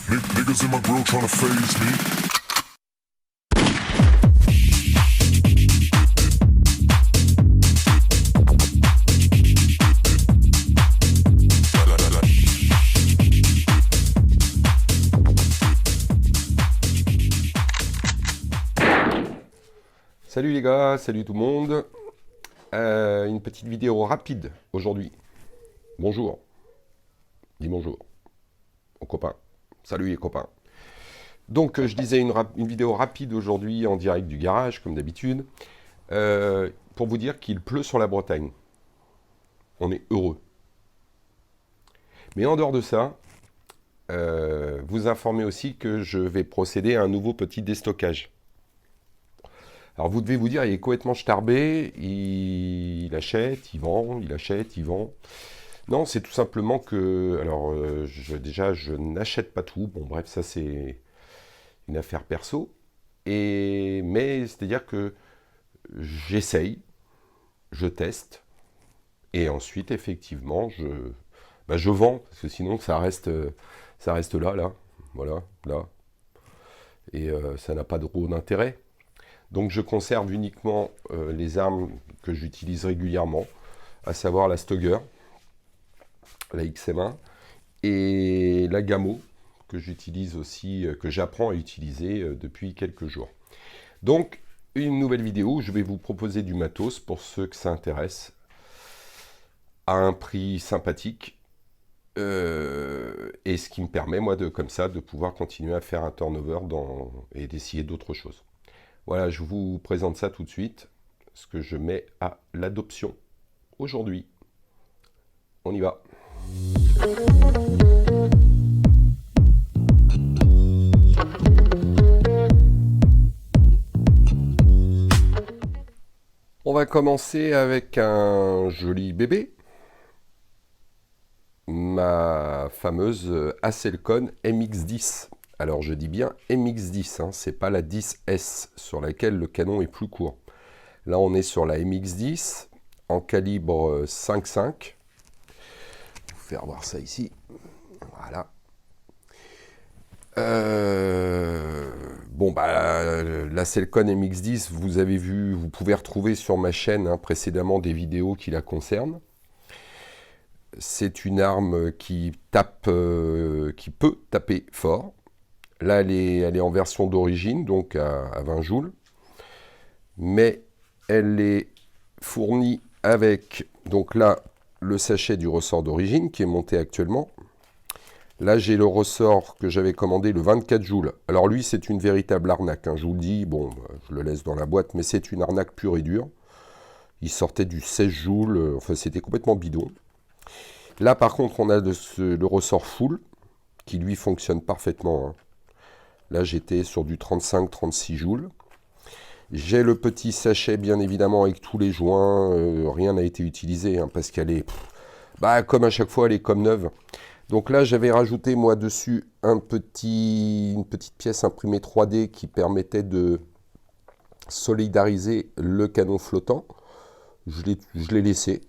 Niggas in my grill tryna phase me. Salut les gars, salut tout le monde. Une petite vidéo rapide aujourd'hui. Bonjour. Dis bonjour aux copains. Salut les copains. Donc je disais une vidéo rapide aujourd'hui en direct du garage comme d'habitude pour vous dire qu'il pleut sur la Bretagne. On est heureux. Mais en dehors de ça, vous informer aussi que je vais procéder à un nouveau petit déstockage. Alors vous devez vous dire, il est complètement starbé, il achète, il vend, il achète, il vend. Non, c'est tout simplement que, alors déjà je n'achète pas tout, bon bref, ça c'est une affaire perso, mais c'est-à-dire que j'essaye, je teste, et ensuite effectivement je vends, parce que sinon ça reste là, voilà, là, et ça n'a pas trop d'intérêt. Donc je conserve uniquement les armes que j'utilise régulièrement, à savoir la Stogger, la XM1 et la Gamo, que j'utilise aussi, que j'apprends à utiliser depuis quelques jours. Donc une nouvelle vidéo où je vais vous proposer du matos pour ceux que ça intéresse, à un prix sympathique, et ce qui me permet moi comme ça de pouvoir continuer à faire un turnover et d'essayer d'autres choses. Voilà, je vous présente ça tout de suite, ce que je mets à l'adoption aujourd'hui. On y va. On va commencer avec un joli bébé, ma fameuse Hasselconn MX10. Alors je dis bien MX10, hein, c'est pas la 10S sur laquelle le canon est plus court. Là on est sur la MX10 en calibre 5.5. Je vais vous faire voir ça ici. Voilà. Bon bah la Hasselconn MX10, vous avez vu, vous pouvez retrouver sur ma chaîne hein, précédemment des vidéos qui la concernent. C'est une arme qui peut taper fort. Là, elle est en version d'origine, donc à 20 joules. Mais elle est fournie avec, donc là, le sachet du ressort d'origine qui est monté actuellement. Là, j'ai le ressort que j'avais commandé le 24 joules. Alors lui, c'est une véritable arnaque. Hein. Je vous le dis, bon, je le laisse dans la boîte, mais c'est une arnaque pure et dure. Il sortait du 16 joules, enfin c'était complètement bidon. Là, par contre, on a le ressort full, qui lui fonctionne parfaitement. Hein. Là, j'étais sur du 35-36 joules. J'ai le petit sachet, bien évidemment, avec tous les joints. Rien n'a été utilisé, hein, parce qu'elle est... comme à chaque fois, elle est comme neuve. Donc là, j'avais rajouté, moi, dessus, une petite pièce imprimée 3D qui permettait de solidariser le canon flottant. Je l'ai laissé.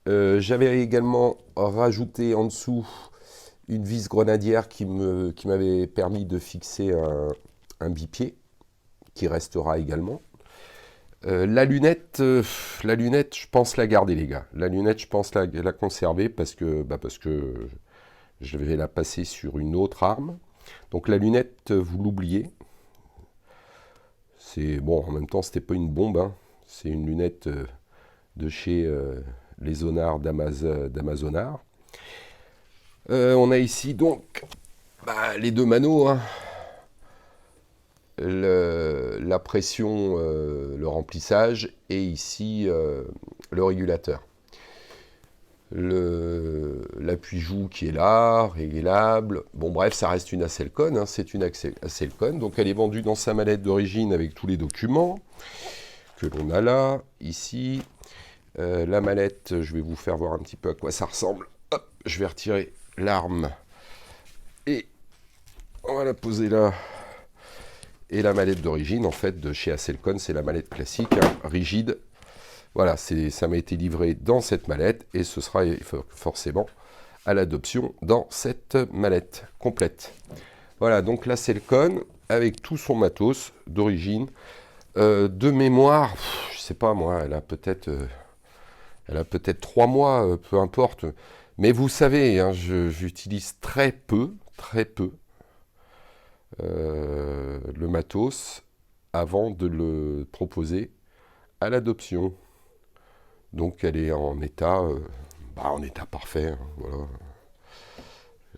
J'avais également rajouté en dessous une vis grenadière qui m'avait permis de fixer un bipied, qui restera également. La lunette, je pense la garder, les gars. La lunette, je pense la conserver parce que je vais la passer sur une autre arme. Donc la lunette, vous l'oubliez. C'est bon, en même temps, c'était pas une bombe. Hein. C'est une lunette de chez les Onars d'Amazonar. On a ici donc les deux manos, hein. La pression, le remplissage, et ici le régulateur. L'appui-joue qui est là, réglable. Bon bref, ça reste une Hasselconn, hein, c'est une Hasselconn. Donc elle est vendue dans sa mallette d'origine avec tous les documents que l'on a là, ici. La mallette, je vais vous faire voir un petit peu à quoi ça ressemble. Hop, je vais retirer l'arme et on va la poser là. Et la mallette d'origine, en fait, de chez Hasselconn, c'est la mallette classique, hein, rigide. Voilà, ça m'a été livré dans cette mallette et ce sera forcément à l'adoption dans cette mallette complète. Voilà, donc la Cellcon, avec tout son matos d'origine. De mémoire, je sais pas moi, elle a peut-être 3 mois, peu importe. Mais vous savez, hein, j'utilise très peu le matos avant de le proposer à l'adoption. Donc elle est en état parfait. Hein, voilà.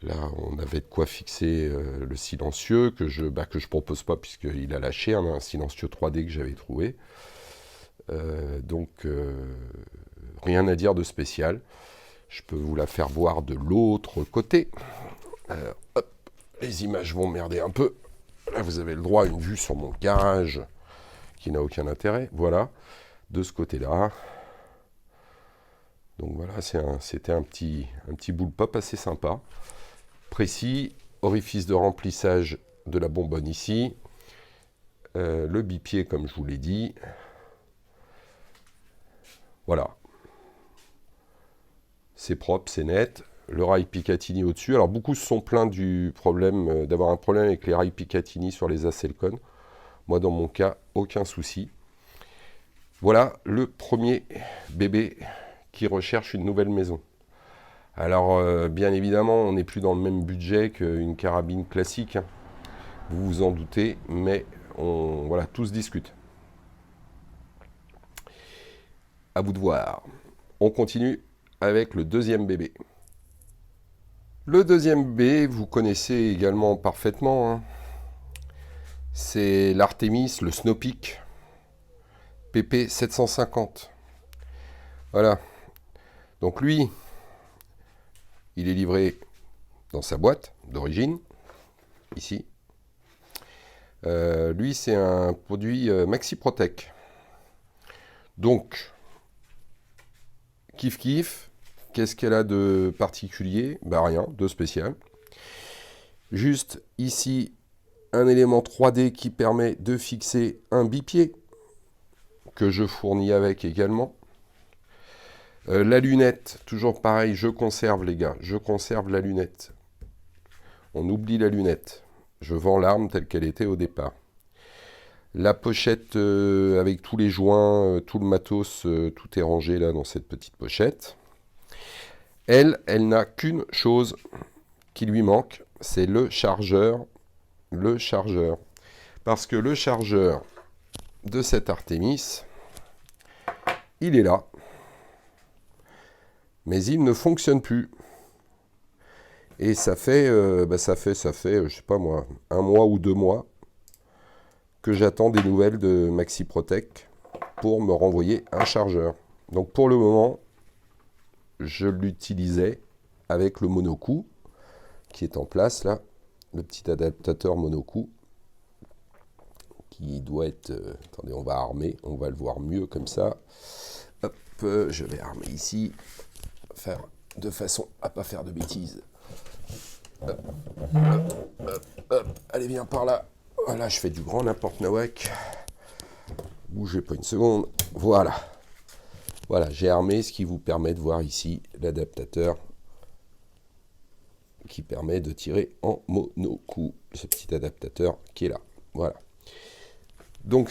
Là, on avait de quoi fixer le silencieux que je propose pas puisqu'il a lâché un silencieux 3D que j'avais trouvé. Donc rien à dire de spécial. Je peux vous la faire voir de l'autre côté. Hop, les images vont merder un peu. Là, vous avez le droit à une vue sur mon garage qui n'a aucun intérêt. Voilà, de ce côté-là. Donc voilà, c'était un petit boule pop assez sympa. Précis, orifice de remplissage de la bonbonne ici. Le bipied, comme je vous l'ai dit. Voilà. C'est propre, c'est net. Le rail Picatinny au-dessus. Alors beaucoup se sont plaints du problème, d'avoir un problème avec les rails Picatinny sur les Cellcon. Moi, dans mon cas, aucun souci. Voilà le premier bébé qui recherche une nouvelle maison. Alors, bien évidemment, on n'est plus dans le même budget qu'une carabine classique. Hein. Vous vous en doutez, mais voilà, tout se discute. À vous de voir. On continue avec le deuxième bébé. Le deuxième bébé, vous connaissez également parfaitement. Hein. C'est l'Artemis, le Snowpeak PP 750. Voilà. Donc lui, il est livré dans sa boîte d'origine, ici. Lui, c'est un produit Maxi Protec. Donc, kiff kiff. Qu'est-ce qu'elle a de particulier? Bah rien, de spécial. Juste ici, un élément 3D qui permet de fixer un bipied, que je fournis avec également. La lunette, toujours pareil, je conserve les gars, je conserve la lunette. On oublie la lunette. Je vends l'arme telle qu'elle était au départ. La pochette avec tous les joints, tout le matos, tout est rangé là dans cette petite pochette. Elle n'a qu'une chose qui lui manque, c'est le chargeur. Le chargeur. Parce que le chargeur de cette Artemis, il est là. Mais il ne fonctionne plus. Et ça fait, je sais pas moi, 1 mois ou 2 mois que j'attends des nouvelles de Maxi Protec pour me renvoyer un chargeur. Donc pour le moment, je l'utilisais avec le monocoup qui est en place là, le petit adaptateur monocoup qui doit être... attendez, on va armer, on va le voir mieux comme ça. Hop, je vais armer ici, faire de façon à pas faire de bêtises. Hop, hop, hop, hop. Allez, viens par là. Voilà, je fais du grand n'importe nawak. Bougez pas une seconde. Voilà. Voilà, j'ai armé, ce qui vous permet de voir ici l'adaptateur qui permet de tirer en monocoup. Ce petit adaptateur qui est là. Voilà. Donc,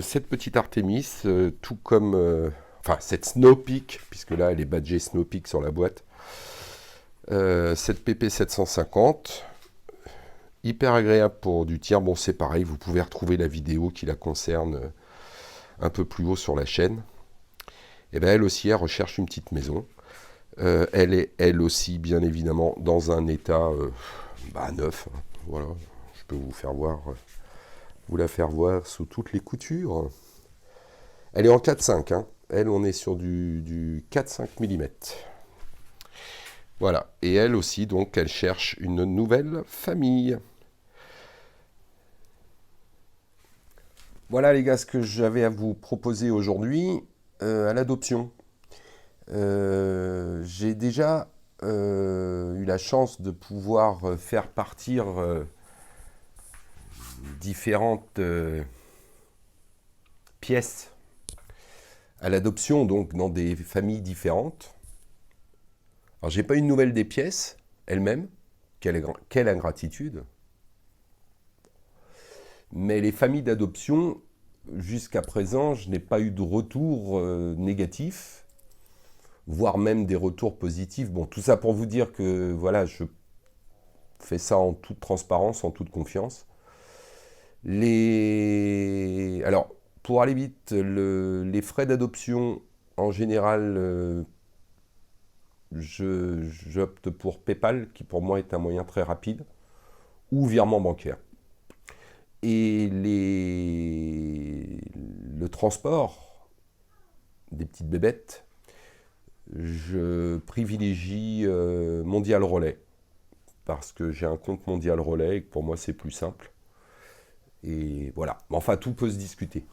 cette petite Artemis, tout comme... enfin, cette Snowpeak, puisque là, elle est badgée Snowpeak sur la boîte. Cette PP 750, hyper agréable pour du tir. Bon, c'est pareil, vous pouvez retrouver la vidéo qui la concerne un peu plus haut sur la chaîne. Et bien, elle aussi, elle recherche une petite maison. Elle est, elle aussi, bien évidemment, dans un état neuf. Voilà, je peux vous faire voir, vous la faire voir sous toutes les coutures. Elle est en 4,5. Hein. Elle, on est sur du 4,5 mm. Voilà, et elle aussi, donc, elle cherche une nouvelle famille. Voilà les gars, ce que j'avais à vous proposer aujourd'hui à l'adoption. J'ai déjà eu la chance de pouvoir faire partir différentes pièces à l'adoption, donc dans des familles différentes. Alors, j'ai pas eu de nouvelles des pièces elles-mêmes. Quelle ingratitude. Mais les familles d'adoption, jusqu'à présent, je n'ai pas eu de retour négatif, voire même des retours positifs. Bon, tout ça pour vous dire que voilà, je fais ça en toute transparence, en toute confiance. Alors, pour aller vite, les frais d'adoption, en général, j'opte pour PayPal, qui pour moi est un moyen très rapide, ou virement bancaire. Et le transport des petites bébêtes, je privilégie Mondial Relais, parce que j'ai un compte Mondial Relais et que pour moi c'est plus simple. Et voilà, enfin tout peut se discuter.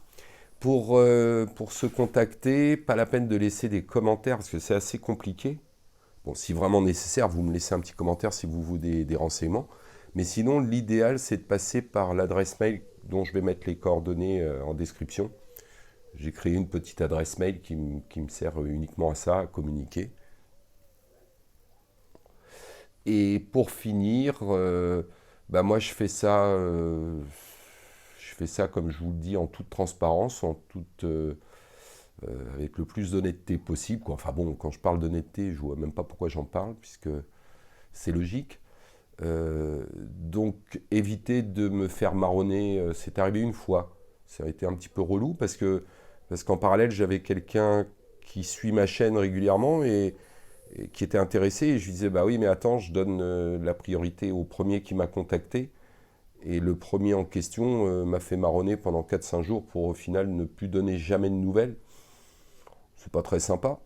Pour se contacter, pas la peine de laisser des commentaires, parce que c'est assez compliqué. Bon, si vraiment nécessaire, vous me laissez un petit commentaire si vous voulez des renseignements. Mais sinon, l'idéal, c'est de passer par l'adresse mail dont je vais mettre les coordonnées en description. J'ai créé une petite adresse mail qui me sert uniquement à ça, à communiquer. Et pour finir, moi je fais ça comme je vous le dis en toute transparence, avec le plus d'honnêteté possible, quoi. Enfin bon, quand je parle d'honnêteté, je vois même pas pourquoi j'en parle, puisque c'est logique. Donc évitez de me faire marronner, c'est arrivé une fois, ça a été un petit peu relou, parce qu'en parallèle j'avais quelqu'un qui suit ma chaîne régulièrement et qui était intéressé, et je lui disais bah oui mais attends, je donne la priorité au premier qui m'a contacté, et le premier en question m'a fait marronner pendant 4-5 jours pour au final ne plus donner jamais de nouvelles. C'est pas très sympa.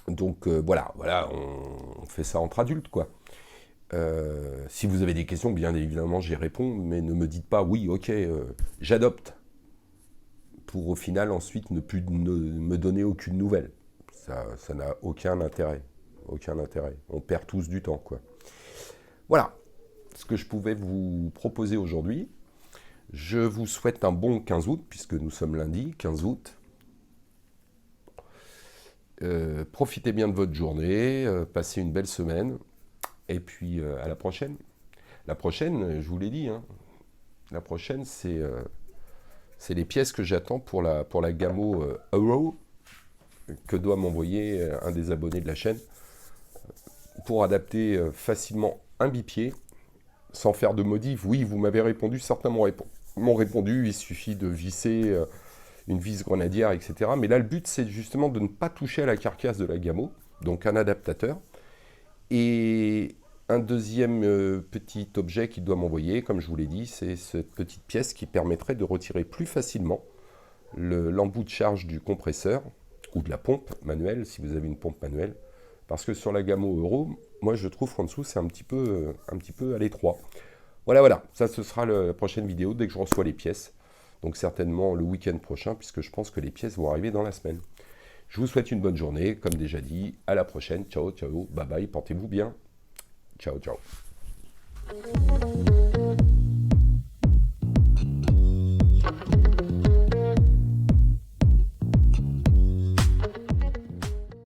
Donc voilà, on fait ça entre adultes, quoi. Si vous avez des questions, bien évidemment j'y réponds, mais ne me dites pas oui, ok, j'adopte, pour au final ensuite ne plus me donner aucune nouvelle. Ça n'a aucun intérêt. Aucun intérêt. On perd tous du temps, quoi. Voilà ce que je pouvais vous proposer aujourd'hui. Je vous souhaite un bon 15 août, puisque nous sommes lundi, 15 août. Profitez bien de votre journée, passez une belle semaine, et puis à la prochaine. La prochaine, je vous l'ai dit, hein, la prochaine c'est les pièces que j'attends pour la Gamo Euro, que doit m'envoyer un des abonnés de la chaîne, pour adapter facilement un bipied, sans faire de modif. Oui, vous m'avez répondu, certains m'ont répondu, il suffit de visser une vis grenadière, etc. Mais là, le but, c'est justement de ne pas toucher à la carcasse de la Gamo, donc un adaptateur. Et un deuxième petit objet qu'il doit m'envoyer, comme je vous l'ai dit, c'est cette petite pièce qui permettrait de retirer plus facilement l'embout de charge du compresseur, ou de la pompe manuelle, si vous avez une pompe manuelle. Parce que sur la Gamo Euro, moi je trouve qu'en dessous c'est un petit peu à l'étroit. Voilà, ça ce sera la prochaine vidéo dès que je reçois les pièces. Donc certainement le week-end prochain, puisque je pense que les pièces vont arriver dans la semaine. Je vous souhaite une bonne journée, comme déjà dit, à la prochaine, ciao, bye bye, portez-vous bien, ciao.